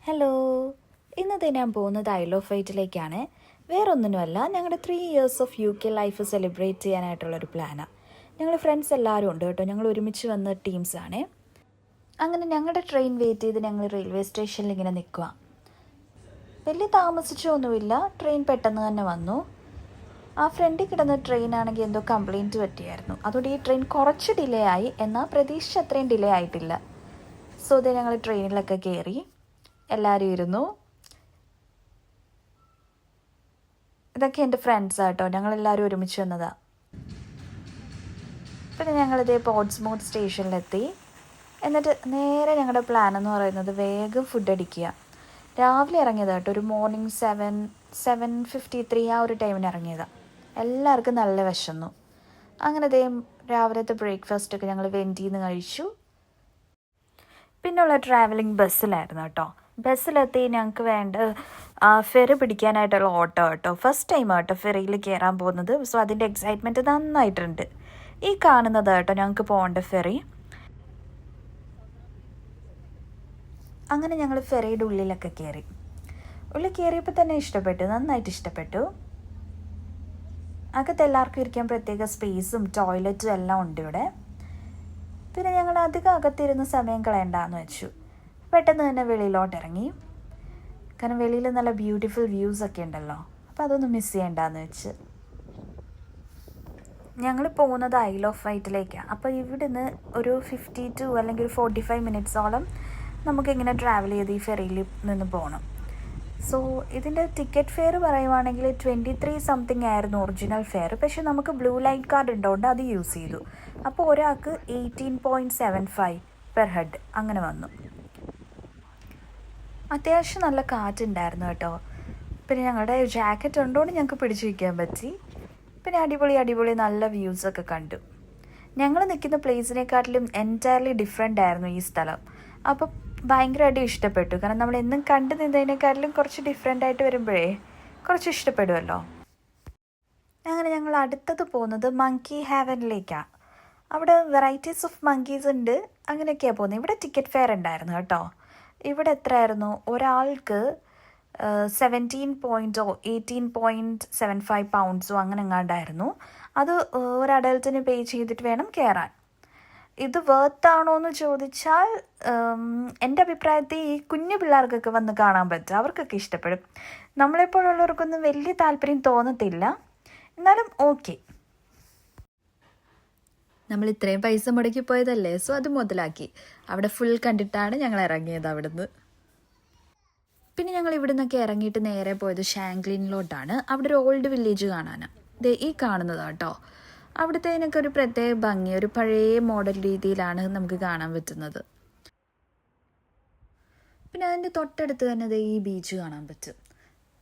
Hello, ഇന്നത്തെ ഞാൻ പോകുന്നത് ഐൽ ഓഫ് വൈറ്റിലേക്കാണ്. വേറൊന്നിനുമല്ല, ഞങ്ങളുടെ 3 years of UK life celebrate ചെയ്യാനായിട്ടുള്ളൊരു പ്ലാനാണ്. ഞങ്ങൾ ഫ്രണ്ട്സ് എല്ലാവരും ഉണ്ട് കേട്ടോ. ഞങ്ങൾ ഒരുമിച്ച് വന്ന ടീംസാണ്. അങ്ങനെ ഞങ്ങളുടെ ട്രെയിൻ വെയിറ്റ് ചെയ്ത് ഞങ്ങൾ റെയിൽവേ സ്റ്റേഷനിൽ ഇങ്ങനെ നിൽക്കുക. വലിയ താമസിച്ചൊന്നുമില്ല, ട്രെയിൻ പെട്ടെന്ന് തന്നെ വന്നു. ആ ഫ്രണ്ടിൽ കിടന്ന ട്രെയിനാണെങ്കിൽ എന്തോ കംപ്ലയിൻറ്റ് പറ്റിയായിരുന്നു. അതുകൊണ്ട് ഈ ട്രെയിൻ കുറച്ച് ഡിലേ ആയി, എന്നാൽ പ്രതീക്ഷിച്ച അത്രയും ഡിലേ ആയിട്ടില്ല. സോ ഇത് ഞങ്ങൾ ട്രെയിനിലൊക്കെ കയറി, എല്ലാവരും ഇരുന്നു. ഇതൊക്കെ എൻ്റെ ഫ്രണ്ട്സാണ് കേട്ടോ. ഞങ്ങളെല്ലാവരും ഒരുമിച്ച് വന്നതാണ്. പിന്നെ ഞങ്ങളിതേ പോർട്സ്മൗത്ത് സ്റ്റേഷനിലെത്തി. എന്നിട്ട് നേരെ ഞങ്ങളുടെ പ്ലാൻ എന്ന് പറയുന്നത് വേഗം ഫുഡ് അടിക്കുക. രാവിലെ ഇറങ്ങിയതാണ് കേട്ടോ. ഒരു മോർണിംഗ് 7:53 ആ ഒരു ടൈമിന് ഇറങ്ങിയതാണ്. എല്ലാവർക്കും നല്ല വിശന്നു. അങ്ങനെ ഇതേ രാവിലത്തെ ബ്രേക്ക്ഫാസ്റ്റൊക്കെ ഞങ്ങൾ വെൻറ്റിയിൽ നിന്ന് കഴിച്ചു. പിന്നെയുള്ള ട്രാവലിംഗ് ബസ്സിലായിരുന്നു കേട്ടോ. ബസ്സിലെത്തി ഞങ്ങൾക്ക് വേണ്ട ഫെറി പിടിക്കാനായിട്ടുള്ള ഓട്ടോ കേട്ടോ. ഫസ്റ്റ് ടൈം കേട്ടോ ഫെറിയിൽ കയറാൻ പോകുന്നത്. സോ അതിൻ്റെ എക്സൈറ്റ്മെൻറ്റ് നന്നായിട്ടുണ്ട്. ഈ കാണുന്നത് കേട്ടോ ഞങ്ങൾക്ക് പോകേണ്ട ഫെറി. അങ്ങനെ ഞങ്ങൾ ഫെറിയുടെ ഉള്ളിലൊക്കെ കയറി. ഉള്ളിൽ കയറിയപ്പോൾ തന്നെ ഇഷ്ടപ്പെട്ടു, നന്നായിട്ട് ഇഷ്ടപ്പെട്ടു. അകത്ത് എല്ലാവർക്കും ഇരിക്കാൻ പ്രത്യേക സ്പേസും ടോയ്ലറ്റും എല്ലാം ഉണ്ട് ഇവിടെ. പിന്നെ ഞങ്ങൾ അധികം അകത്തിരുന്ന് സമയം കളയണ്ടെന്ന് വെച്ചു. പെട്ടെന്ന് തന്നെ വെളിയിലോട്ട് ഇറങ്ങി. കാരണം വെളിയിൽ നല്ല ബ്യൂട്ടിഫുൾ വ്യൂസൊക്കെ ഉണ്ടല്ലോ, അപ്പോൾ അതൊന്നും മിസ് ചെയ്യണ്ടെന്ന് വെച്ച് ഞങ്ങൾ പോകുന്നത് ഐൽ ഓഫ് വൈറ്റിലേക്കാണ്. അപ്പോൾ ഇവിടുന്ന് ഒരു 52 അല്ലെങ്കിൽ ഒരു 45 മിനിറ്റ്സോളം നമുക്കിങ്ങനെ ട്രാവൽ ചെയ്ത് ഈ ഫെറിയിൽ നിന്ന് പോകണം. സോ ഇതിൻ്റെ ടിക്കറ്റ് ഫെയർ പറയുവാണെങ്കിൽ 23 സംതിങ് ആയിരുന്നു ഒറിജിനൽ ഫെയർ. പക്ഷേ നമുക്ക് ബ്ലൂ ലൈറ്റ് കാർഡ് ഉണ്ടോണ്ട് അത് യൂസ് ചെയ്തു. അപ്പോൾ ഒരാൾക്ക് 18.75 പെർ ഹെഡ് അങ്ങനെ വന്നു. അത്യാവശ്യം നല്ല കാറ്റുണ്ടായിരുന്നു കേട്ടോ. പിന്നെ ഞങ്ങളുടെ ജാക്കറ്റ് ഉണ്ടോണ്ട് ഞങ്ങൾക്ക് പിടിച്ചു വയ്ക്കാൻ പറ്റി. പിന്നെ അടിപൊളി നല്ല വ്യൂസൊക്കെ കണ്ടു. ഞങ്ങൾ നിൽക്കുന്ന പ്ലേസിനെക്കാട്ടിലും എൻറ്റയർലി ഡിഫറെൻ്റ് ആയിരുന്നു ഈ സ്ഥലം. അപ്പോൾ ഭയങ്കരമായിട്ട് ഇഷ്ടപ്പെട്ടു. കാരണം നമ്മൾ എന്നും കണ്ടു നിന്നതിനേക്കാട്ടിലും കുറച്ച് ഡിഫറെൻ്റ് ആയിട്ട് വരുമ്പോഴേ കുറച്ച് ഇഷ്ടപ്പെടുമല്ലോ. അങ്ങനെ ഞങ്ങൾ അടുത്തത് പോകുന്നത് മങ്കി ഹാവനിലേക്കാണ്. അവിടെ വെറൈറ്റീസ് ഓഫ് മങ്കീസ് ഉണ്ട്, അങ്ങനെയൊക്കെയാണ് പോകുന്നത്. ഇവിടെ ടിക്കറ്റ് ഫെയർ ഉണ്ടായിരുന്നു കേട്ടോ. ഇവിടെ എത്രയായിരുന്നു, ഒരാൾക്ക് 17 18.75 പൗണ്ട്സോ അങ്ങനെ എങ്ങാണ്ടായിരുന്നു. അത് ഒരു അഡൽട്ടിന് പേ ചെയ്തിട്ട് വേണം കയറാൻ. ഇത് വേർത്താണോ എന്ന് ചോദിച്ചാൽ എൻ്റെ അഭിപ്രായത്തിൽ ഈ കുഞ്ഞു പിള്ളേർക്കൊക്കെ വന്ന് കാണാൻ പറ്റും, അവർക്കൊക്കെ ഇഷ്ടപ്പെടും. നമ്മളെപ്പോലുള്ളവർക്കൊന്നും വലിയ താല്പര്യം തോന്നത്തില്ല, എന്നാലും ഓക്കെ. നമ്മൾ ഇത്രയും പൈസ മുടക്കി പോയതല്ലേ, സോ അത് മുതലാക്കി. അവിടെ ഫുൾ കണ്ടിട്ടാണ് ഞങ്ങൾ ഇറങ്ങിയത് അവിടുന്ന്. പിന്നെ ഞങ്ങൾ ഇവിടെ നിന്നൊക്കെ ഇറങ്ങിയിട്ട് നേരെ പോയത് ഷാങ്ക്ലിനിലോട്ടാണ്. അവിടെ ഒരു ഓൾഡ് വില്ലേജ് കാണാനാണ്. ദേ ഈ കാണുന്നതാണ് കേട്ടോ. അവിടുത്തേനൊക്കെ ഒരു പ്രത്യേക ഭംഗി, ഒരു പഴയ മോഡൽ രീതിയിലാണ് നമുക്ക് കാണാൻ പറ്റുന്നത്. പിന്നെ അതിൻ്റെ തൊട്ടടുത്ത് തന്നെ ദേ ഈ ബീച്ച് കാണാൻ പറ്റും.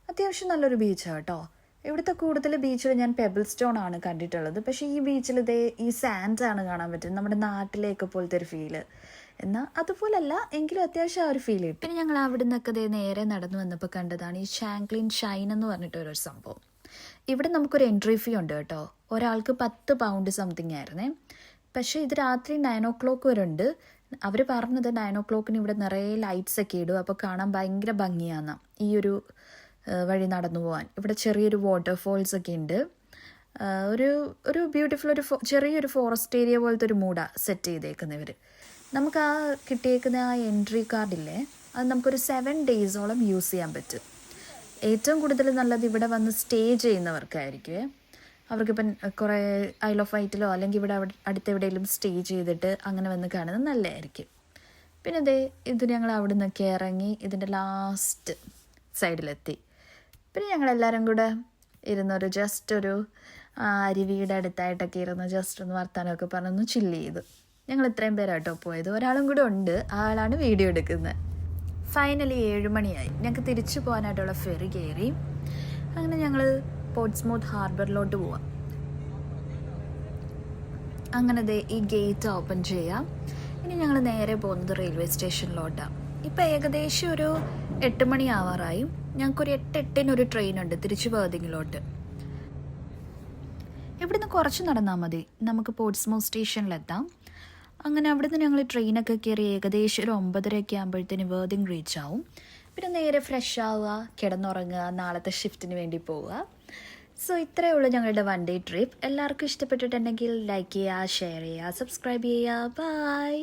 അത്യാവശ്യം നല്ലൊരു ബീച്ചാണ് കേട്ടോ. ഇവിടുത്തെ കൂടുതൽ ബീച്ചിൽ ഞാൻ പെബിൾ സ്റ്റോൺ ആണ് കണ്ടിട്ടുള്ളത്. പക്ഷേ ഈ ബീച്ചിൽ ഇതേ ഈ സാൻഡാണ് കാണാൻ പറ്റുന്നത്, നമ്മുടെ നാട്ടിലേക്ക് പോലത്തെ ഒരു ഫീല്. എന്നാൽ അതുപോലല്ല, എങ്കിലും അത്യാവശ്യം ആ ഒരു ഫീൽ കിട്ടും. പിന്നെ ഞങ്ങൾ അവിടെ നിന്നൊക്കെ ദേ നേരെ നടന്നു വന്നപ്പോൾ കണ്ടതാണ് ഈ ഷാങ്ക്ലിൻ ഷൈൻ എന്ന് പറഞ്ഞിട്ടൊരു സംഭവം. ഇവിടെ നമുക്കൊരു എൻട്രി ഫീ ഉണ്ട് കേട്ടോ. ഒരാൾക്ക് 10 പൗണ്ട് സംതിങ് ആയിരുന്നേ. പക്ഷേ ഇത് രാത്രി 9 o'clock വരെ ഉണ്ട്. അവർ പറഞ്ഞത് 9 o'clock ഇവിടെ നിറയെ ലൈറ്റ്സ് ഒക്കെ ഇടും, അപ്പോൾ കാണാൻ ഭയങ്കര ഭംഗിയാണ് ഈ ഒരു വഴി നടന്നു പോകാൻ. ഇവിടെ ചെറിയൊരു വാട്ടർഫോൾസ് ഒക്കെ ഉണ്ട്. ഒരു ബ്യൂട്ടിഫുൾ ചെറിയൊരു ഫോറസ്റ്റ് ഏരിയ പോലത്തെ ഒരു മൂഡാണ് സെറ്റ് ചെയ്തേക്കുന്നവർ. നമുക്ക് ആ കിട്ടിയേക്കുന്ന ആ എൻട്രി കാർഡില്ലേ, അത് നമുക്കൊരു 7 ഡേയ്സോളം യൂസ് ചെയ്യാൻ പറ്റും. ഏറ്റവും കൂടുതൽ നല്ലത് ഇവിടെ വന്ന് സ്റ്റേ ചെയ്യുന്നവർക്കായിരിക്കും. അവർക്കിപ്പം കുറേ ഐൽ ഓഫ് വൈറ്റിലോ അല്ലെങ്കിൽ ഇവിടെ അടുത്തെവിടെയെങ്കിലും സ്റ്റേ ചെയ്തിട്ട് അങ്ങനെ വന്ന് കാണുന്നത് നല്ലതായിരിക്കും. പിന്നെ ഇത് ഞങ്ങൾ അവിടെ നിന്നൊക്കെ ഇറങ്ങി ഇതിൻ്റെ ലാസ്റ്റ് സൈഡിലെത്തി. പിന്നെ ഞങ്ങളെല്ലാവരും കൂടെ ഇരുന്നൊരു ജസ്റ്റ് ഒരു അരുവിയുടെ അടുത്തായിട്ടൊക്കെ ഇരുന്ന് ജസ്റ്റ് ഒന്ന് വർത്താനമൊക്കെ പറഞ്ഞൊന്ന് ചില്ല് ചെയ്തു. ഞങ്ങൾ ഇത്രയും പേരാട്ടോ പോയത്. ഒരാളും കൂടെ ഉണ്ട്, ആളാണ് വീഡിയോ എടുക്കുന്നത്. ഫൈനലി 7 മണിയായി. ഞങ്ങൾക്ക് തിരിച്ചു പോകാനായിട്ടുള്ള ഫെറി കയറി. അങ്ങനെ ഞങ്ങൾ പോർട്സ്മൗത്ത് ഹാർബറിലോട്ട് പോവാം. അങ്ങനെ ഈ ഗേറ്റ് ഓപ്പൺ ചെയ്യാം. ഇനി ഞങ്ങൾ നേരെ പോകുന്നത് റെയിൽവേ സ്റ്റേഷനിലോട്ടാണ്. ഇപ്പം ഏകദേശം ഒരു 8 മണി ആവാറായി. ഞങ്ങൾക്കൊരു 8:08 ട്രെയിൻ ഉണ്ട് തിരിച്ച് വേർതിങ്ങിലോട്ട്. ഇവിടുന്ന് കുറച്ച് നടന്നാൽ മതി, നമുക്ക് പോർട്സ്മൗത്ത് സ്റ്റേഷനിലെത്താം. അങ്ങനെ അവിടുന്ന് ഞങ്ങൾ ട്രെയിനൊക്കെ കയറി ഏകദേശം ഒരു 9:30 ആകുമ്പോഴത്തേന് വേർതിങ് റീച്ച് ആവും. പിന്നെ നേരെ ഫ്രഷ് ആവുക, കിടന്നുറങ്ങുക, നാളത്തെ ഷിഫ്റ്റിന് വേണ്ടി പോവുക. സോ ഇത്രയേ ഉള്ളൂ ഞങ്ങളുടെ 1 ഡേ ട്രിപ്പ്. എല്ലാവർക്കും ഇഷ്ടപ്പെട്ടിട്ടുണ്ടെങ്കിൽ ലൈക്ക് ചെയ്യുക, ഷെയർ ചെയ്യുക, സബ്സ്ക്രൈബ് ചെയ്യുക. ബൈ.